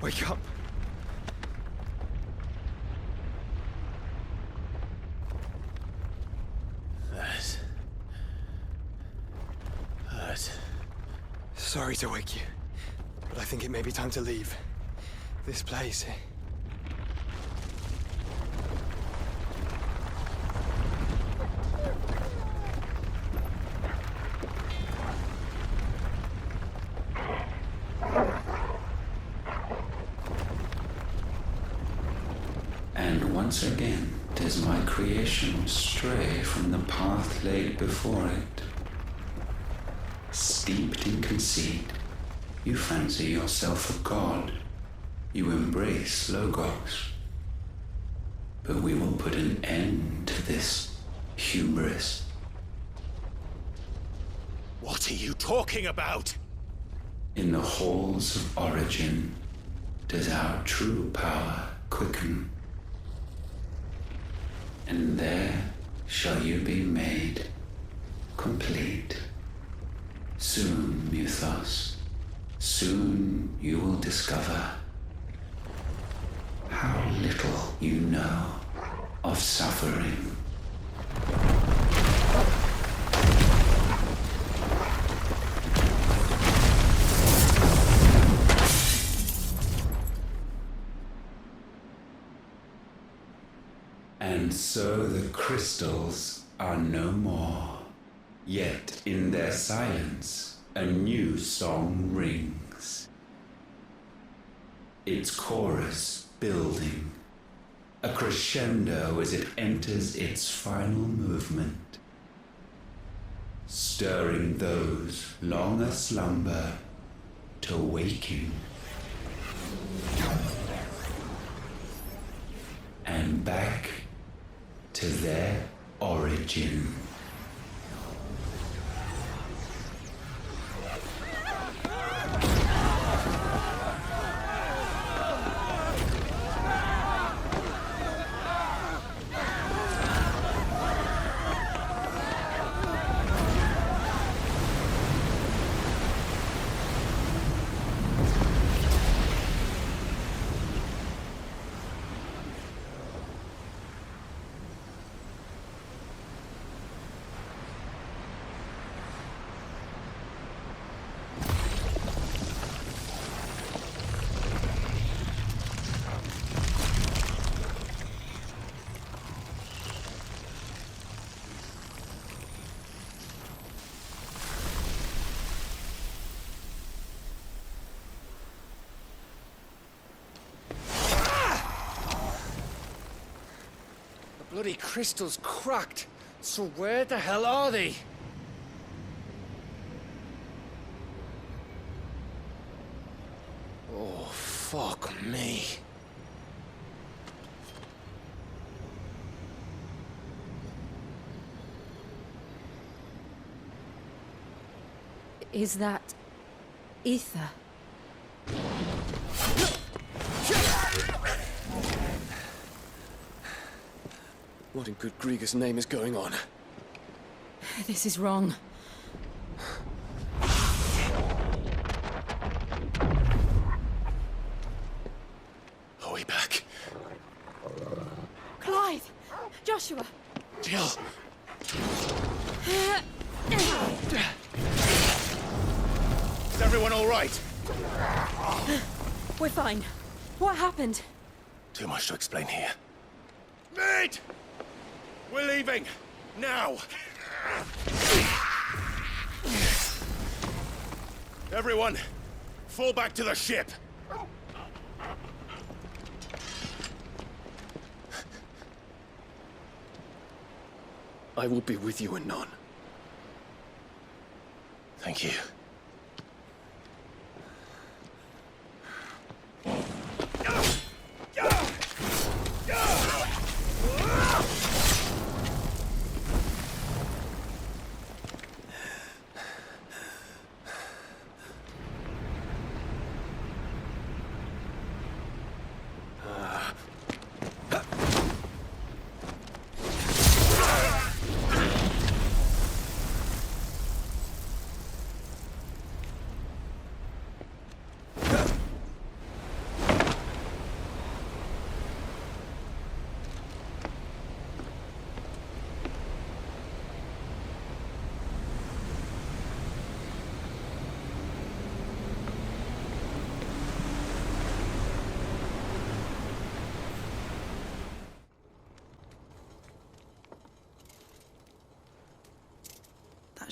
Wake up. Hurt. Sorry to wake you, but I think it may be time to leave. This place. And once again does my creation stray from the path laid before it. Steeped in conceit, you fancy yourself a god. You embrace Logos. But we will put an end to this hubris. What are you talking about? In the halls of origin does our true power quicken. And there shall you be made complete. Soon, Mythos, soon you will discover how little you know of suffering. And so the crystals are no more, yet in their silence a new song rings. Its chorus building, a crescendo as it enters its final movement, stirring those long aslumber to waking. And back to their origin. Bloody crystal's cracked. So where the hell are they? Oh, fuck me. Is that ether? What in good Grieger's name is going on? This is wrong. Are we back? Clive! Joshua! Jill! Is everyone all right? We're fine. What happened? Too much to explain here. Mate! We're leaving! Now! Everyone, fall back to the ship! I will be with you anon. Thank you.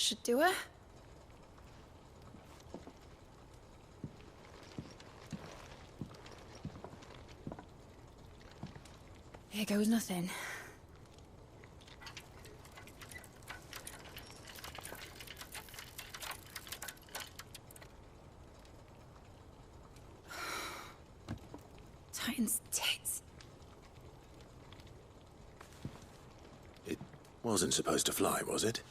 should do her. Here goes nothing. Titan's tits. It wasn't supposed to fly, was it?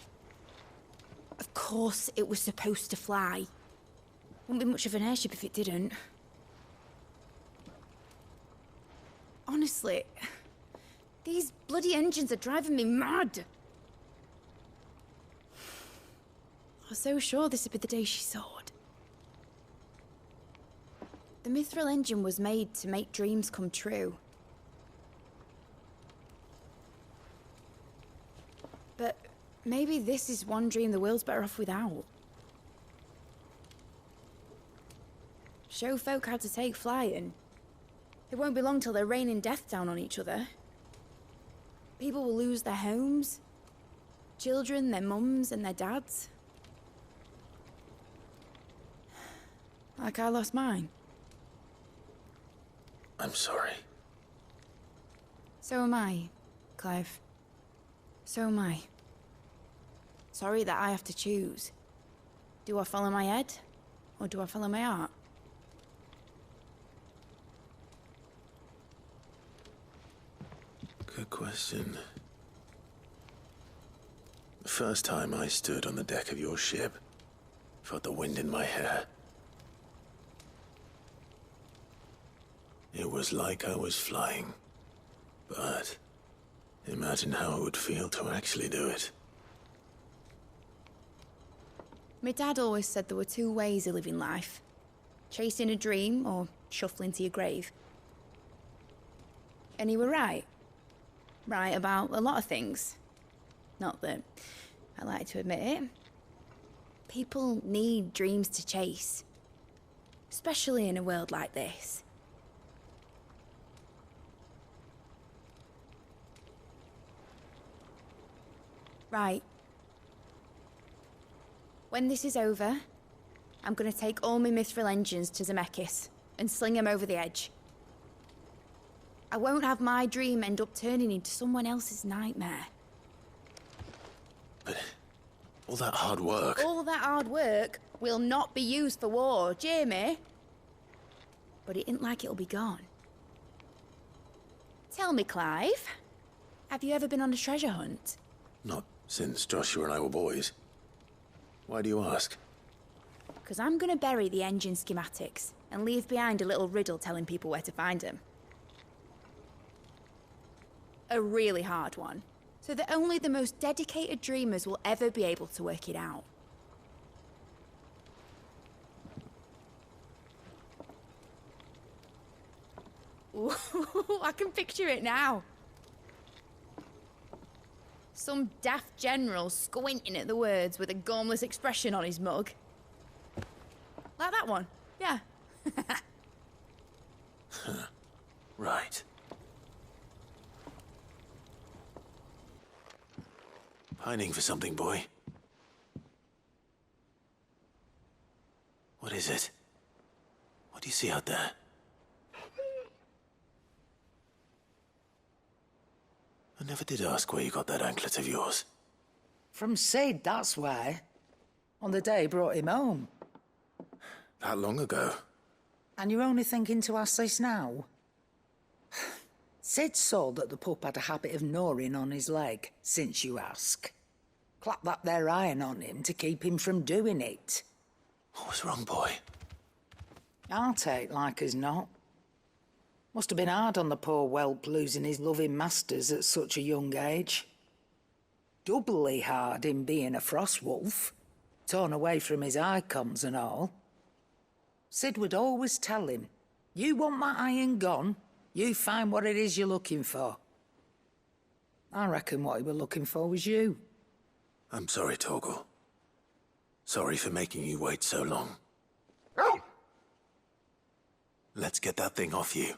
Of course it was supposed to fly. Wouldn't be much of an airship if it didn't. Honestly, these bloody engines are driving me mad. I was so sure this would be the day she soared. The mithril engine was made to make dreams come true. But maybe this is one dream the world's better off without. Show folk how to take flying. It won't be long till they're raining death down on each other. People will lose their homes. Children, their mums and their dads. Like I lost mine. I'm sorry. So am I, Clive. So am I. Sorry that I have to choose. Do I follow my head, or do I follow my heart? Good question. The first time I stood on the deck of your ship, felt the wind in my hair. It was like I was flying. But imagine how it would feel to actually do it. My dad always said there were two ways of living life. Chasing a dream or shuffling to your grave. And he were right. Right about a lot of things. Not that I like to admit it. People need dreams to chase. Especially in a world like this. Right. When this is over, I'm gonna take all my mithril engines to Zemeckis and sling them over the edge. I won't have my dream end up turning into someone else's nightmare. But all that hard work... All that hard work will not be used for war, Jamie. But it ain't like it'll be gone. Tell me, Clive, have you ever been on a treasure hunt? Not since Joshua and I were boys. Why do you ask? Because I'm gonna bury the engine schematics and leave behind a little riddle telling people where to find them. A really hard one, so that only the most dedicated dreamers will ever be able to work it out. Ooh, I can picture it now. Some daft general squinting at the words with a gormless expression on his mug. Like that one, yeah. Right. Pining for something, boy. What is it? What do you see out there? I never did ask where you got that anklet of yours. From Sid, that's why. On the day he brought him home. That long ago? And you're only thinking to ask this now? Sid saw that the pup had a habit of gnawing on his leg, since you ask. Clap that there iron on him to keep him from doing it. What was wrong, boy? I'll take like as not. Must have been hard on the poor whelp losing his loving masters at such a young age. Doubly hard in being a frost wolf, torn away from his icons and all. Sid would always tell him, you want that iron gone, you find what it is you're looking for. I reckon what he were looking for was you. I'm sorry, Torgal. Sorry for making you wait so long. Let's get that thing off you.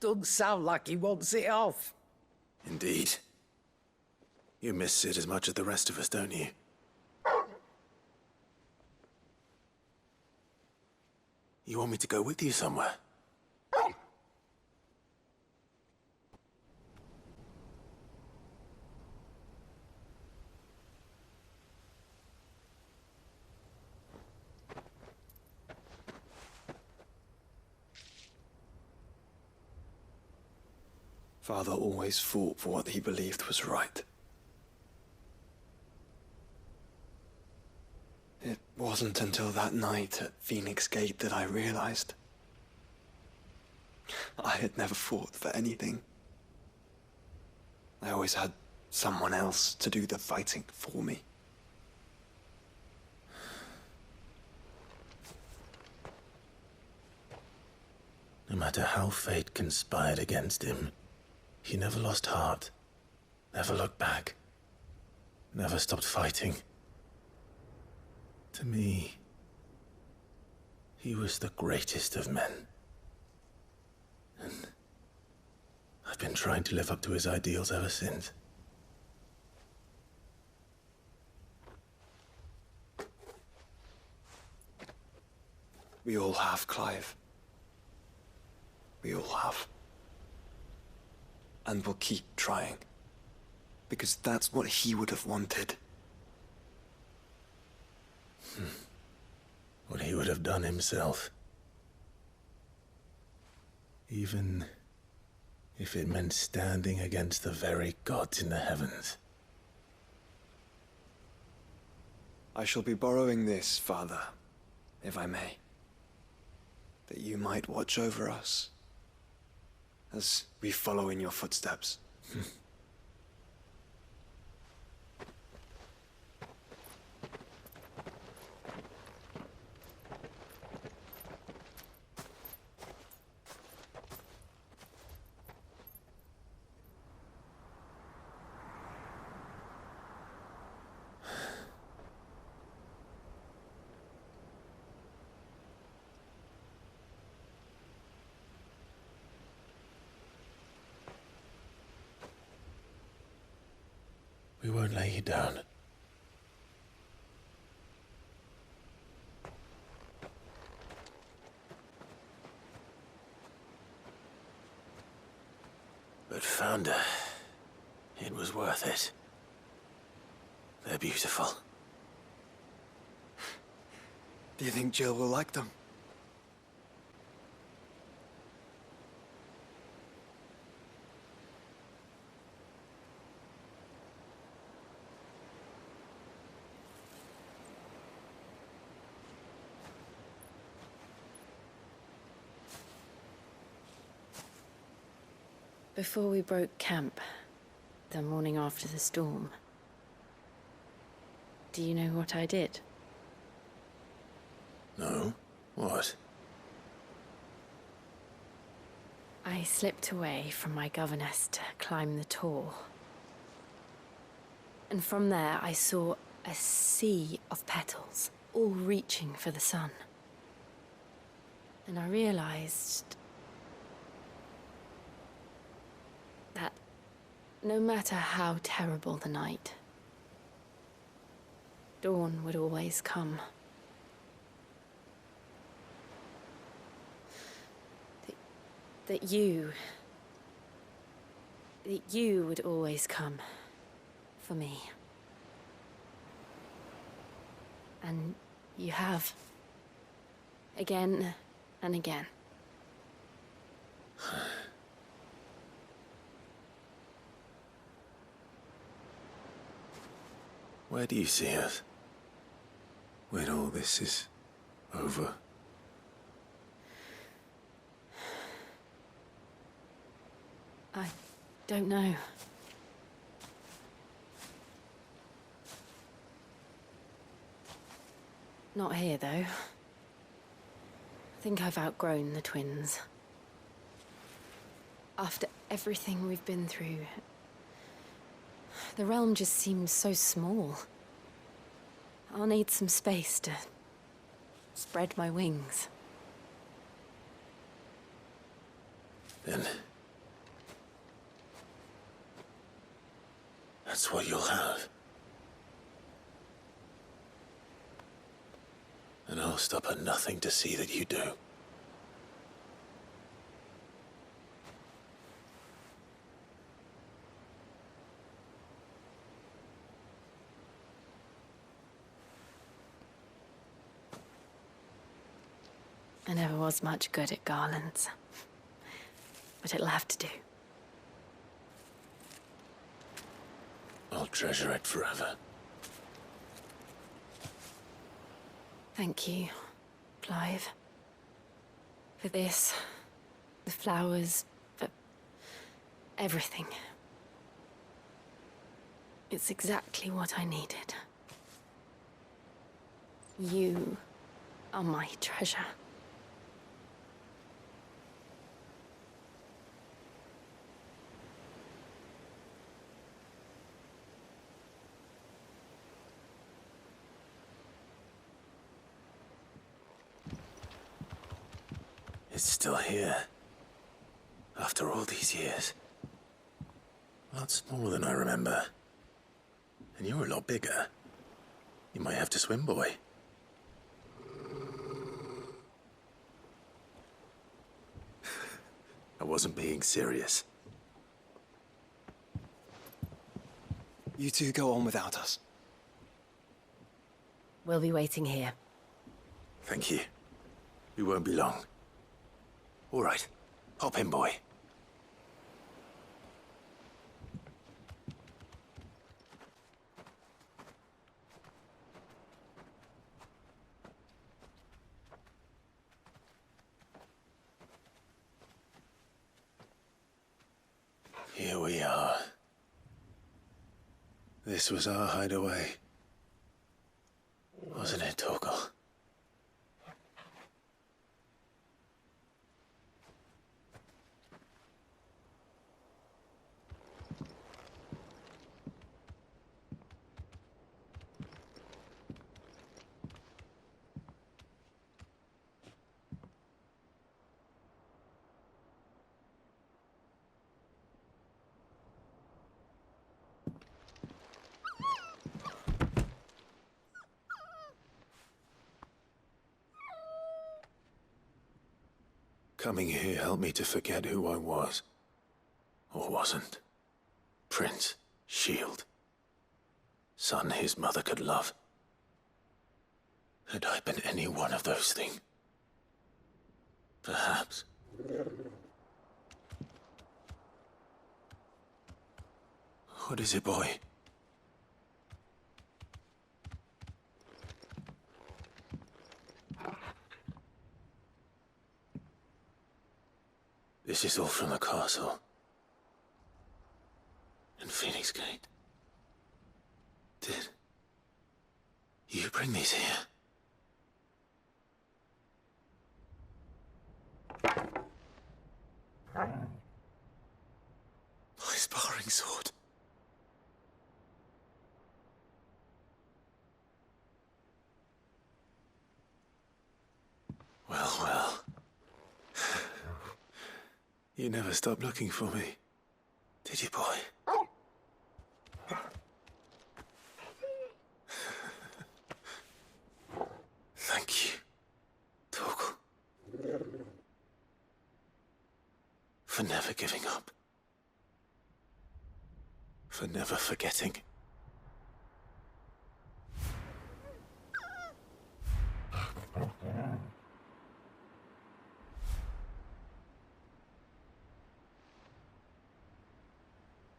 doesn't sound like he wants it off. Indeed. You miss Sid as much as the rest of us, don't you? You want me to go with you somewhere? Father always fought for what he believed was right. It wasn't until that night at Phoenix Gate that I realized I had never fought for anything. I always had someone else to do the fighting for me. No matter how fate conspired against him, he never lost heart, never looked back, never stopped fighting. To me, he was the greatest of men. And I've been trying to live up to his ideals ever since. We all have, Clive. We all have. And we'll keep trying. Because that's what he would have wanted. What he would have done himself. Even if it meant standing against the very gods in the heavens. I shall be borrowing this, Father, if I may. That you might watch over us as we follow in your footsteps. We won't lay you down. But Founder, it was worth it. They're beautiful. Do you think Jill will like them? Before we broke camp, the morning after the storm, do you know what I did? No? What? I slipped away from my governess to climb the tor. And from there I saw a sea of petals, all reaching for the sun. And I realized that no matter how terrible the night, dawn would always come. That you would always come for me. And you have. Again and again. Where do you see us? When all this is over? I don't know. Not here, though. I think I've outgrown the twins. After everything we've been through, the realm just seems so small. I'll need some space to spread my wings. Then That's what you'll have. And I'll stop at nothing to see that you do. I never was much good at garlands, but it'll have to do. I'll treasure it forever. Thank you, Clive. For this, the flowers, for everything. It's exactly what I needed. You are my treasure. It's still here. After all these years. A lot smaller than I remember. And you're a lot bigger. You might have to swim, boy. I wasn't being serious. You two go on without us. We'll be waiting here. Thank you. We won't be long. All right. Hop in, boy. Here we are. This was our hideaway. Wasn't it, Torgal? Coming here helped me to forget who I was. Or wasn't. Prince, shield. Son his mother could love. Had I been any one of those things? Perhaps. What is it, boy? This is all from the castle. And Phoenix Gate. Did you bring these here? My sparring sword. Well, well. You never stopped looking for me, did you, boy? Thank you, Torgal. For never giving up. For never forgetting.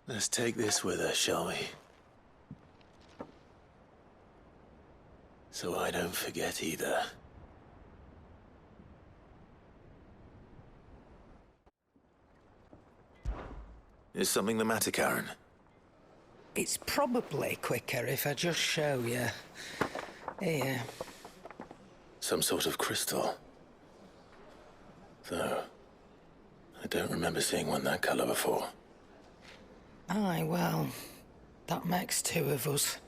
Let's take this with us, shall we? So I don't forget either. Is something the matter, Karen? It's probably quicker if I just show you. Here. Some sort of crystal. Though, I don't remember seeing one that color before. Aye, well, that makes two of us.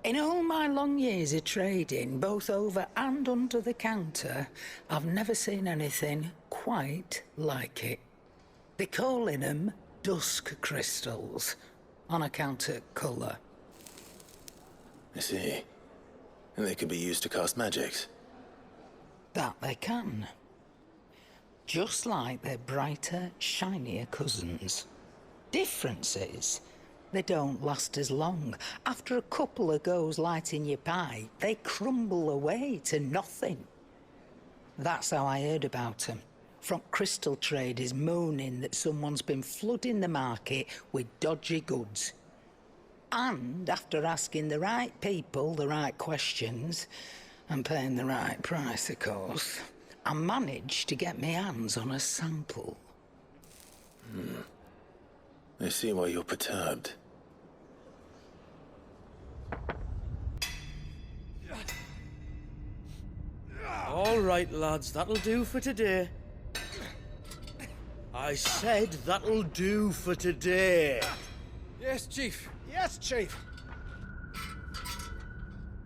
In all my long years of trading, both over and under the counter, I've never seen anything quite like it. They're calling them dusk crystals. on account of colour. I see. And they could be used to cast magics. That they can. Just like their brighter, shinier cousins. Difference is, they don't last as long. After a couple of goes lighting your pie, they crumble away to nothing. That's how I heard about them. From crystal traders moaning that someone's been flooding the market with dodgy goods. And after asking the right people the right questions, and paying the right price, of course, I managed to get my hands on a sample. I see why you're perturbed. All right, lads, that'll do for today. I said that'll do for today. Yes, Chief. Yes, Chief.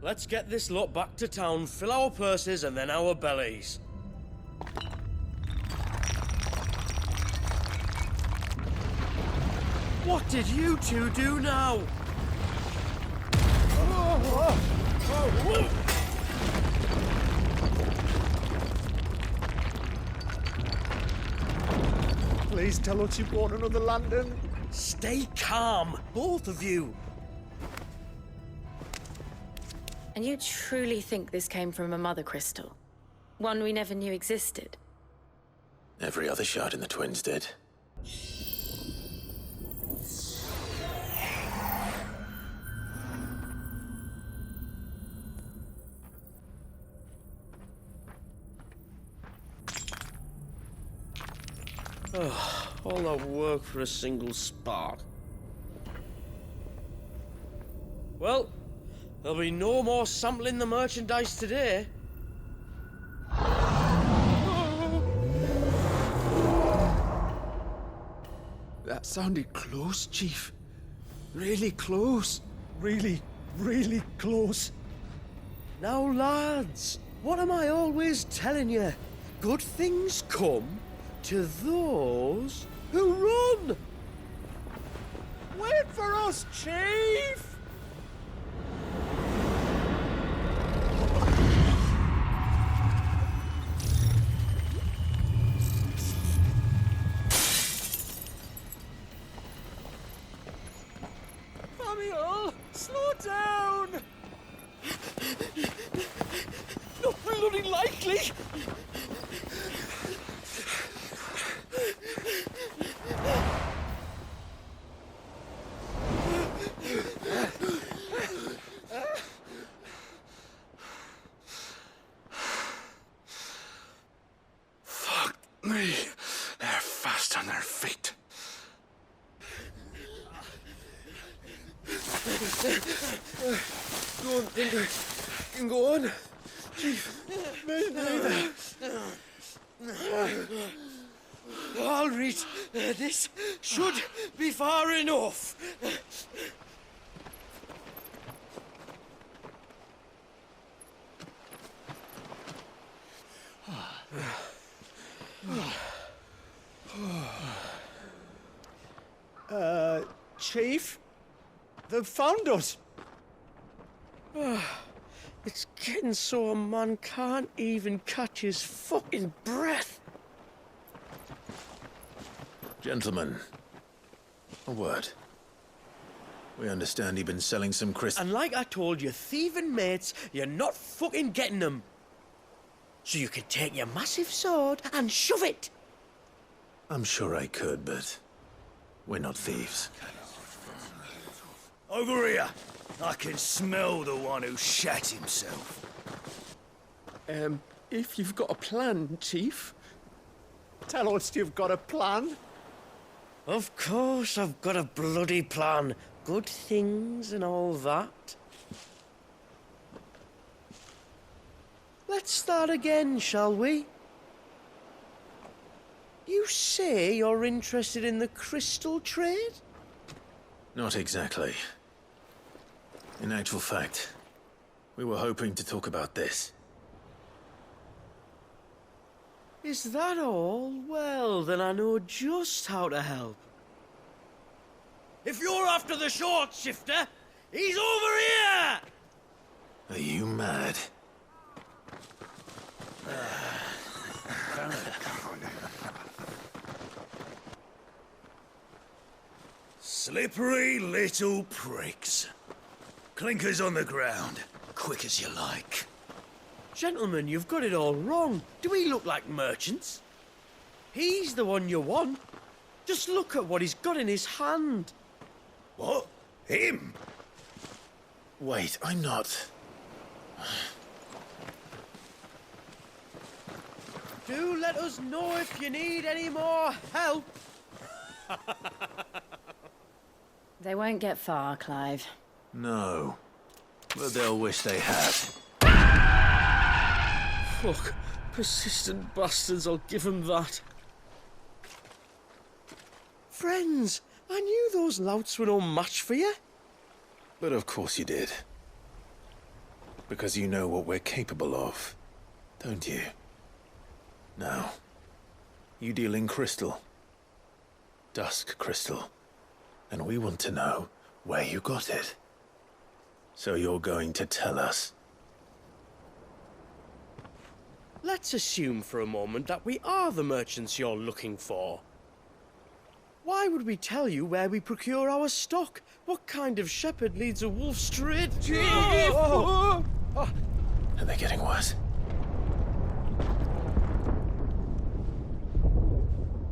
Let's get this lot back to town, fill our purses and then our bellies. What did you two do now? Please tell us you bought another lantern. Stay calm, both of you. And you truly think this came from a mother crystal? One we never knew existed? Every other shard in the twins did. All that work for a single spark. Well, there'll be no more sampling the merchandise today. That sounded close, Chief. Really close. Really, really close. Now, lads, what am I always telling you? Good things come to those who run. Wait for us, Chief! Samuel, slow down! Not bloody likely! Fuck me. They're fast on their feet. Don't think I can go on. Chief, me neither. All right, this should be far enough. Chief, they've found us. It's getting so a man can't even catch his fucking breath. Gentlemen, a word. We understand you've been selling some crystal. And like I told you, thieving mates, you're not fucking getting them. So you can take your massive sword and shove it. I'm sure I could, but we're not thieves. Over here. I can smell the one who shat himself. If you've got a plan, Chief. Tell us you've got a plan. Of course I've got a bloody plan. Good things and all that. Let's start again, shall we? You say you're interested in the crystal trade? Not exactly. In actual fact, we were hoping to talk about this. Is that all? Well, then I know just how to help. If you're after the short shifter, he's over here! Are you mad? Slippery little pricks. Clinkers on the ground, quick as you like. Gentlemen, you've got it all wrong. Do we look like merchants? He's the one you want. Just look at what he's got in his hand. What? Him? Wait, I'm not. Do let us know if you need any more help. They won't get far, Clive. No. But they'll wish they had. Fuck. Persistent bastards, I'll give them that. Friends, I knew those louts were no match for you. But of course you did. Because you know what we're capable of, don't you? Now, you deal in crystal. Dusk crystal. And we want to know where you got it. So you're going to tell us. Let's assume for a moment that we are the merchants you're looking for. Why would we tell you where we procure our stock? What kind of shepherd leads a wolf straight? Are they getting worse?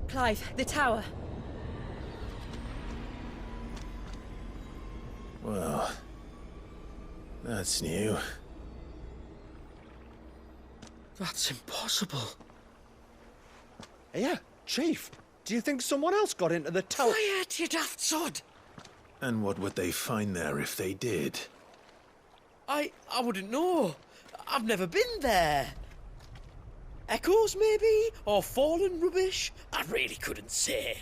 Clive, the tower. Well, that's new. That's impossible. Yeah, Chief. Do you think someone else got into the tower? Quiet, you daft sod! And what would they find there if they did? I wouldn't know. I've never been there. Echoes, maybe? Or fallen rubbish? I really couldn't say.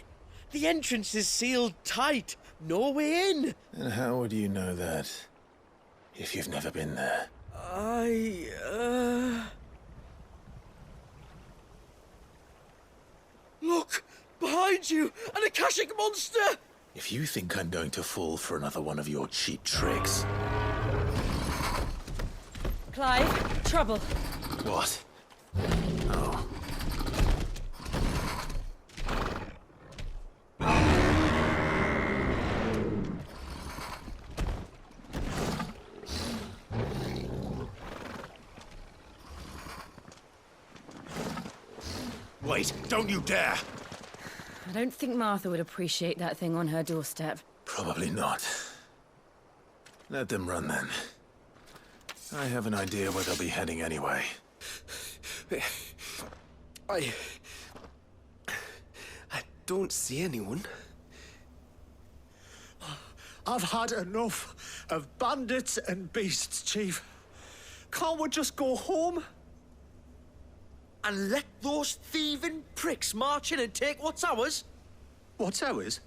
The entrance is sealed tight. No way in. And how would you know that if you've never been there? Look! Behind you! An Akashic monster! If you think I'm going to fall for another one of your cheap tricks... Clive, trouble. What? Oh. Wait, don't you dare! I don't think Martha would appreciate that thing on her doorstep. Probably not. Let them run then. I have an idea where they'll be heading anyway. I don't see anyone. I've had enough of bandits and beasts, Chief. Can't we just go home? And let those thieving pricks march in and take what's ours? What's ours?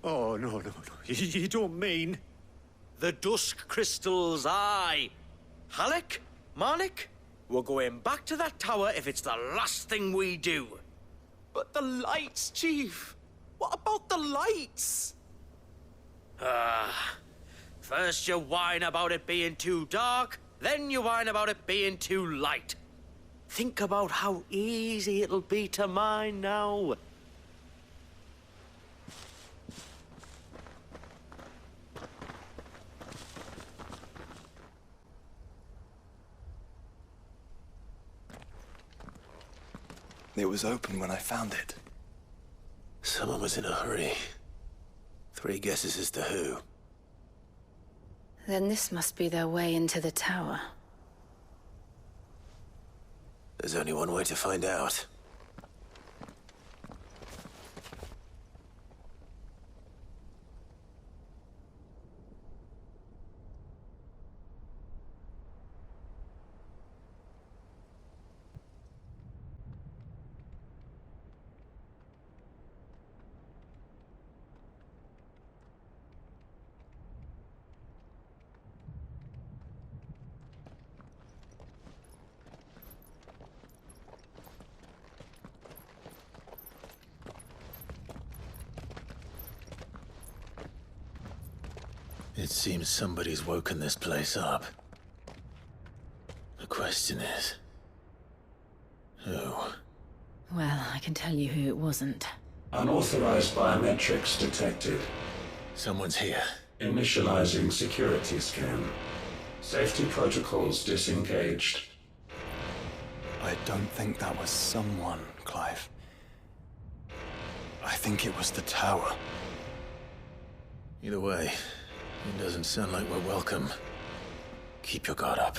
Oh, no. You don't mean... The dusk crystals, aye. Halleck? Marnick? We're going back to that tower if it's the last thing we do. But the lights, Chief. What about the lights? First you whine about it being too dark, then you whine about it being too light. Think about how easy it'll be to mine now. It was open when I found it. Someone was in a hurry. 3 guesses as to who. Then this must be their way into the tower. There's only one way to find out. It seems somebody's woken this place up. The question is... who? Well, I can tell you who it wasn't. Unauthorized biometrics detected. Someone's here. Initializing security scan. Safety protocols disengaged. I don't think that was someone, Clive. I think it was the tower. Either way, it doesn't sound like we're welcome. Keep your guard up.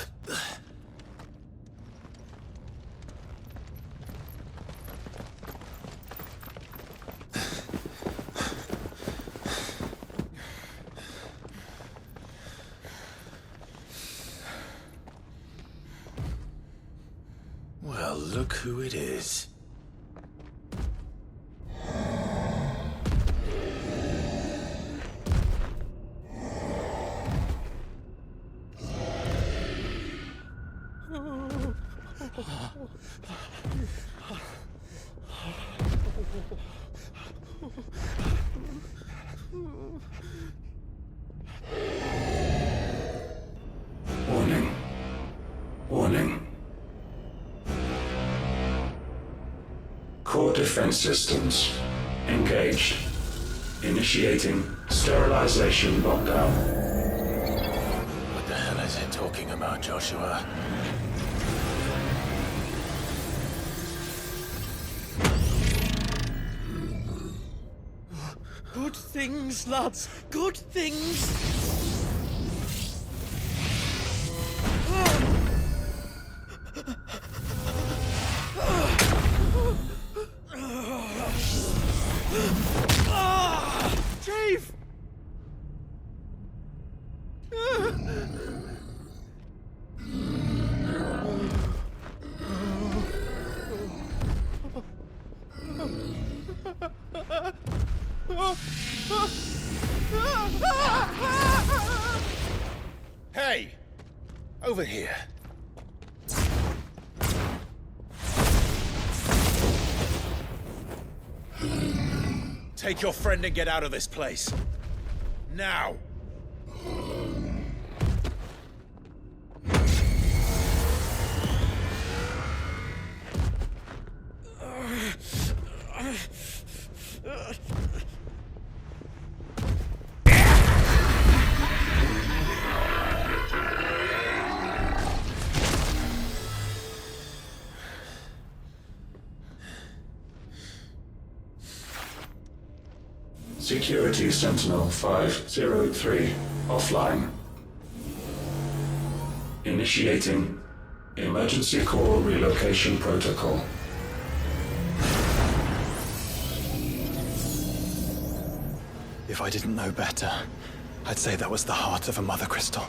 Well, look who it is. Warning. Warning. Core defense systems engaged. Initiating sterilization lockdown. What the hell is it talking about, Joshua? Good things, lads. Good things. Chief! Hey! Over here. Take your friend and get out of this place. Now! Security Sentinel 503 offline. Initiating emergency core relocation protocol. If I didn't know better, I'd say that was the heart of a mother crystal.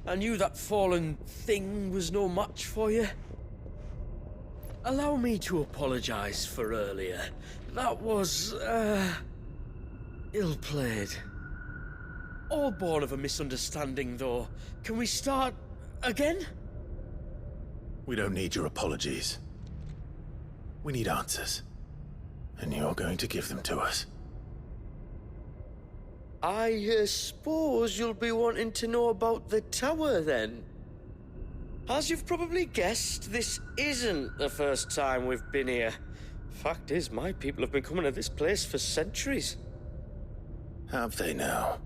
I knew that fallen thing was no match for you. Allow me to apologize for earlier. That was, ill-played. All born of a misunderstanding, though. Can we start again? We don't need your apologies. We need answers. And you're going to give them to us. I suppose you'll be wanting to know about the tower, then. As you've probably guessed, this isn't the first time we've been here. Fact is, my people have been coming to this place for centuries. Have they now?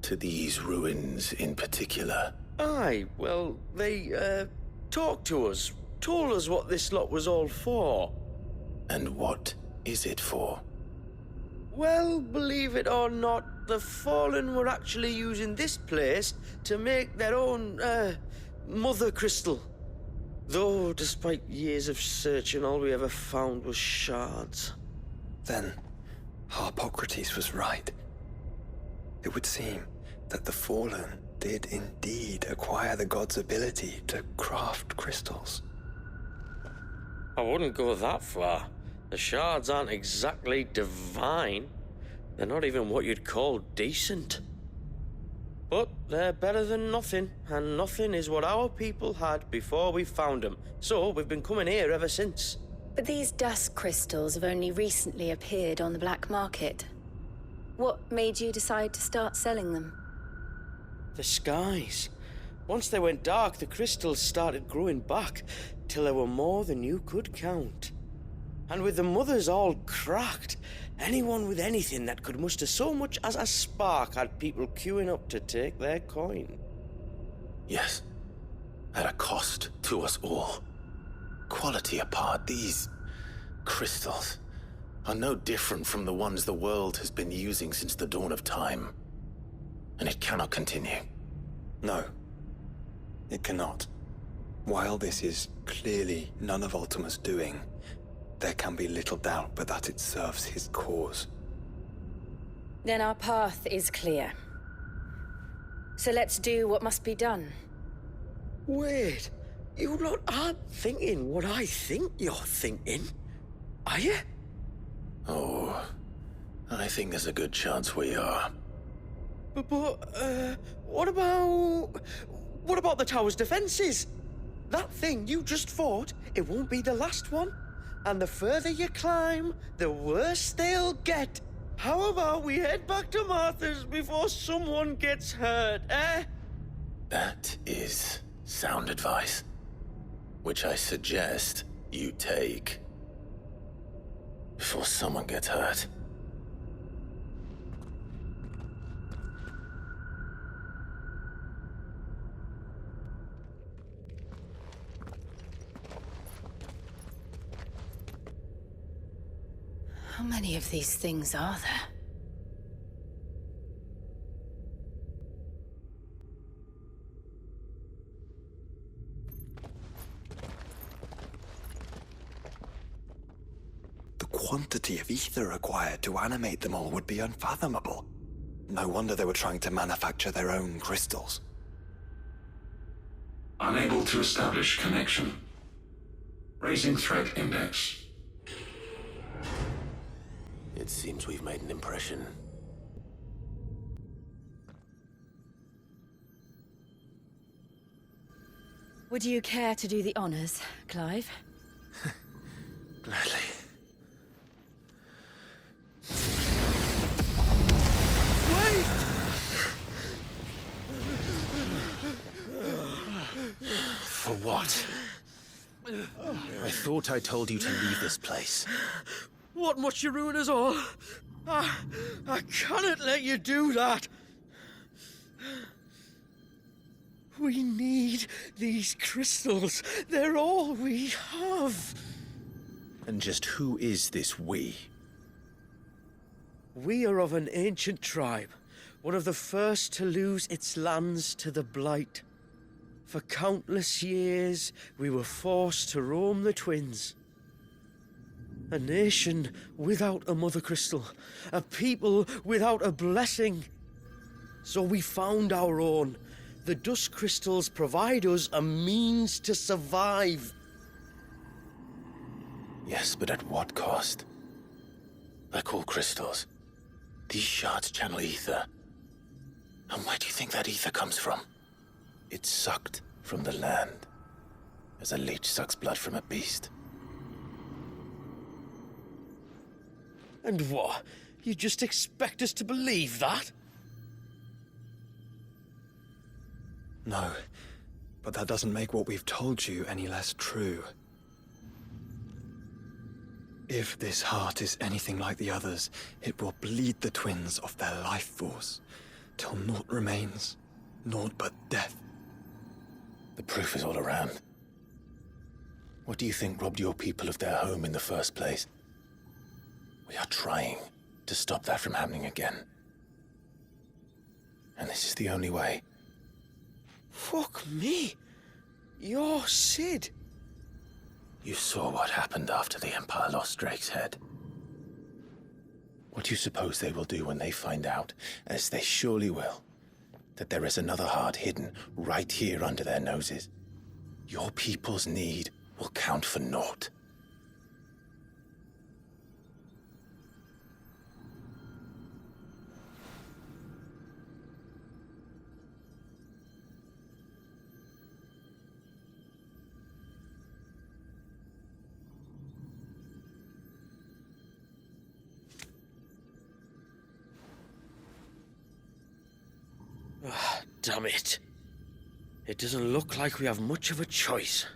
To these ruins in particular? Aye, well, they, talked to us, told us what this lot was all for. And what is it for? Well, believe it or not, the Fallen were actually using this place to make their own, mother crystal. Though, despite years of searching, all we ever found was shards. Then, Harpocrates was right. It would seem that the Fallen did indeed acquire the god's ability to craft crystals. I wouldn't go that far. The shards aren't exactly divine. They're not even what you'd call decent. But they're better than nothing, and nothing is what our people had before we found them. So we've been coming here ever since. But these dust crystals have only recently appeared on the black market. What made you decide to start selling them? The skies. Once they went dark, the crystals started growing back, till there were more than you could count. And with the mothers all cracked, anyone with anything that could muster so much as a spark had people queuing up to take their coin. Yes, at a cost to us all. Quality apart, these crystals are no different from the ones the world has been using since the dawn of time. And it cannot continue. No, it cannot. While this is clearly none of Ultima's doing, there can be little doubt but that it serves his cause. Then our path is clear. So let's do what must be done. Wait, you lot aren't thinking what I think you're thinking, are you? Oh, I think there's a good chance we are. But what about the tower's defenses? That thing you just fought, it won't be the last one. And the further you climb, the worse they'll get. How about we head back to Martha's before someone gets hurt, eh? That is sound advice, which I suggest you take before someone gets hurt. How many of these things are there? The quantity of ether required to animate them all would be unfathomable. No wonder they were trying to manufacture their own crystals. Unable to establish connection. Raising threat index. It seems we've made an impression. Would you care to do the honors, Clive? Gladly. For what? I thought I told you to leave this place. What must you ruin us all? I cannot let you do that. We need these crystals. They're all we have. And just who is this we? We are of an ancient tribe, one of the first to lose its lands to the Blight. For countless years, we were forced to roam the Twins. A nation without a mother crystal, a people without a blessing. So we found our own. The dust crystals provide us a means to survive. Yes, but at what cost? Like all crystals, these shards channel ether. And where do you think that ether comes from? It's sucked from the land, as a leech sucks blood from a beast. And what? You just expect us to believe that? No, but that doesn't make what we've told you any less true. If this heart is anything like the others, it will bleed the Twins of their life force, till naught remains, naught but death. The proof is all around. What do you think robbed your people of their home in the first place? We are trying to stop that from happening again. And this is the only way. Fuck me. You're Sid. You saw what happened after the Empire lost Drake's head. What do you suppose they will do when they find out, as they surely will, that there is another heart hidden right here under their noses? Your people's need will count for naught. damn it. It doesn't look like we have much of a choice.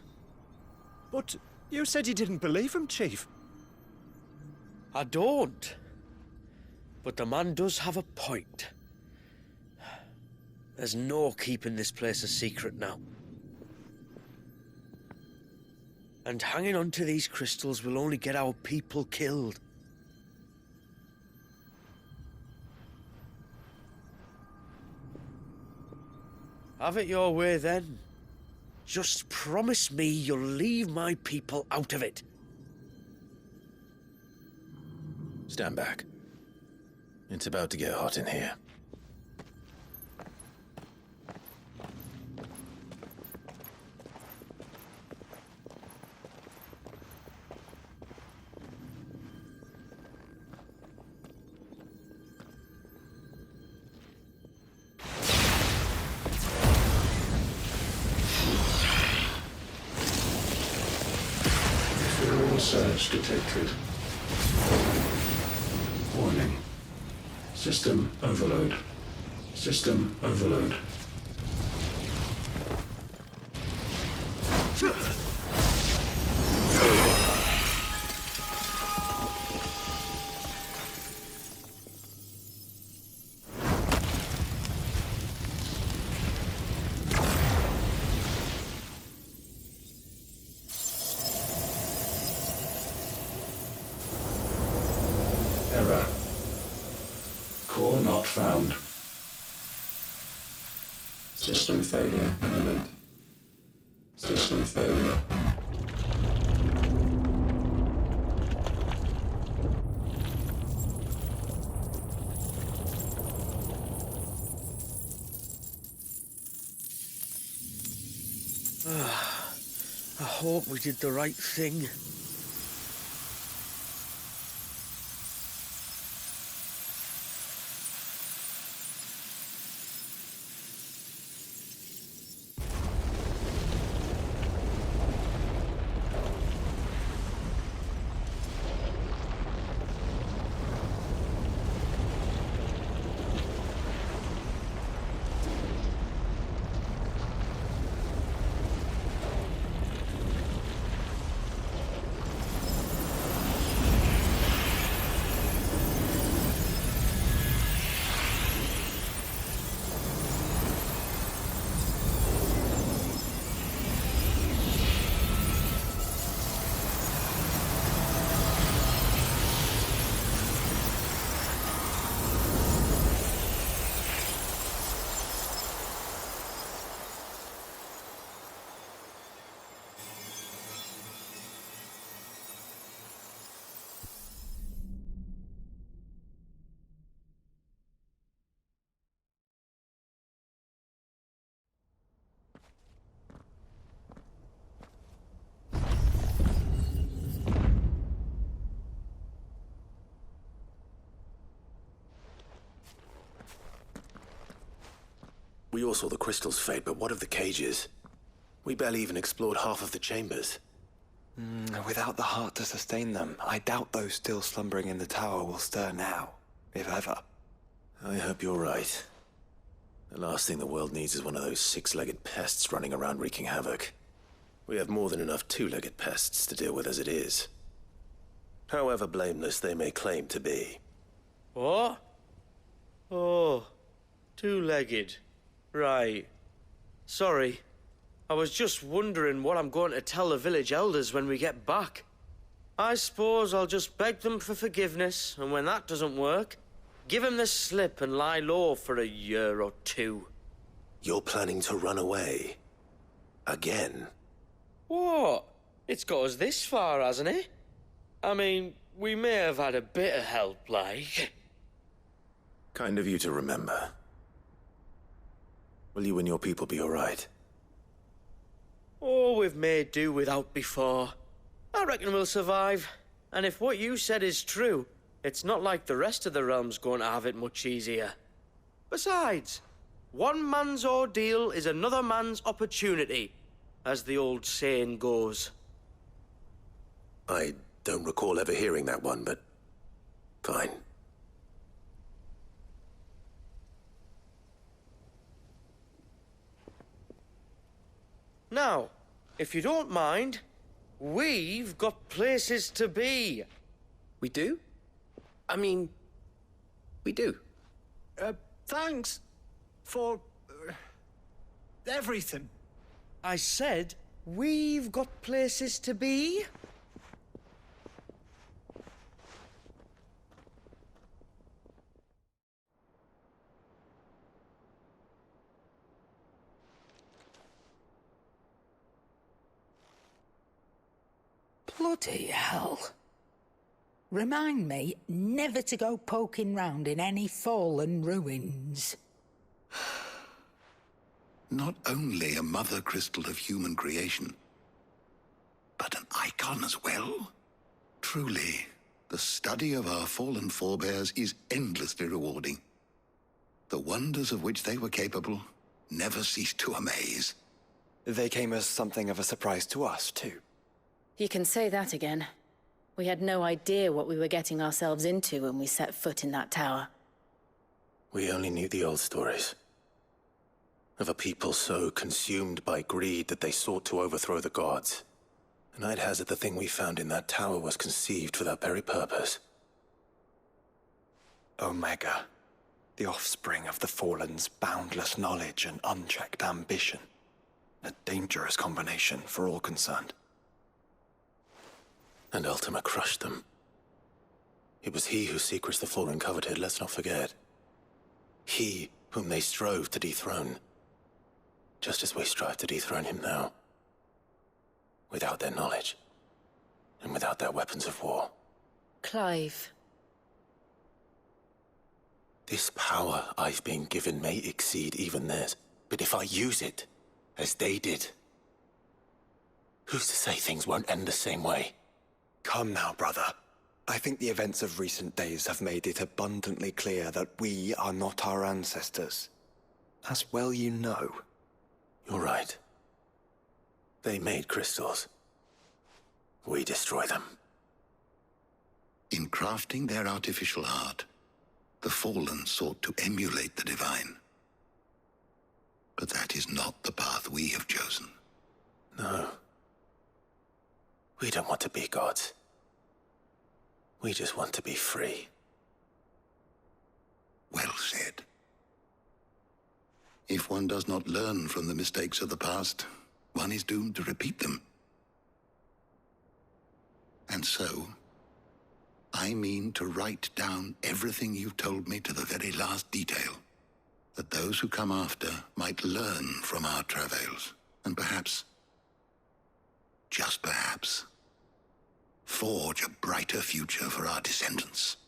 But you said you didn't believe him, Chief. I don't. But the man does have a point. There's no keeping this place a secret now. And hanging on to these crystals will only get our people killed. Have it your way then. Just promise me you'll leave my people out of it. Stand back. It's about to get hot in here. Search detected. Warning. System overload. System overload. Error. Core not found. System failure imminent. System failure. I hope we did the right thing. We all saw the crystals fade, but what of the cages? We barely even explored half of the chambers. Without the heart to sustain them, I doubt those still slumbering in the tower will stir now, if ever. I hope you're right. The last thing the world needs is one of those six-legged pests running around wreaking havoc. We have more than enough two-legged pests to deal with as it is. However blameless they may claim to be. What? Oh, two-legged. Right. Sorry. I was just wondering what I'm going to tell the village elders when we get back. I suppose I'll just beg them for forgiveness, and when that doesn't work, give them the slip and lie low for a year or two. You're planning to run away? Again? What? It's got us this far, hasn't it? I mean, we may have had a bit of help, like. Kind of you to remember. Will you and your people be all right? Oh, we've made do without before. I reckon we'll survive. And if what you said is true, it's not like the rest of the realm's going to have it much easier. Besides, one man's ordeal is another man's opportunity, as the old saying goes. I don't recall ever hearing that one, but fine. Now, if you don't mind, we've got places to be. We do? I mean, we do. Thanks for everything. I said we've got places to be. Bloody hell. Remind me never to go poking round in any fallen ruins. Not only a mother crystal of human creation, but an icon as well. Truly, the study of our fallen forebears is endlessly rewarding. The wonders of which they were capable never cease to amaze. They came as something of a surprise to us, too. You can say that again. We had no idea what we were getting ourselves into when we set foot in that tower. We only knew the old stories. Of a people so consumed by greed that they sought to overthrow the gods. And I'd hazard the thing we found in that tower was conceived for that very purpose. Omega, the offspring of the Fallen's boundless knowledge and unchecked ambition. A dangerous combination for all concerned. And Ultima crushed them. It was he whose secrets the Fallen coveted, let's not forget. He whom they strove to dethrone. Just as we strive to dethrone him now. Without their knowledge. And without their weapons of war. Clive. This power I've been given may exceed even theirs. But if I use it, as they did, who's to say things won't end the same way? Come now, brother. I think the events of recent days have made it abundantly clear that we are not our ancestors. As well you know. You're right. They made crystals. We destroy them. In crafting their artificial art, the Fallen sought to emulate the divine. But that is not the path we have chosen. No. We don't want to be gods. We just want to be free. Well said. If one does not learn from the mistakes of the past, one is doomed to repeat them. And so, I mean to write down everything you've told me to the very last detail, that those who come after might learn from our travails, and perhaps, just perhaps, forge a brighter future for our descendants.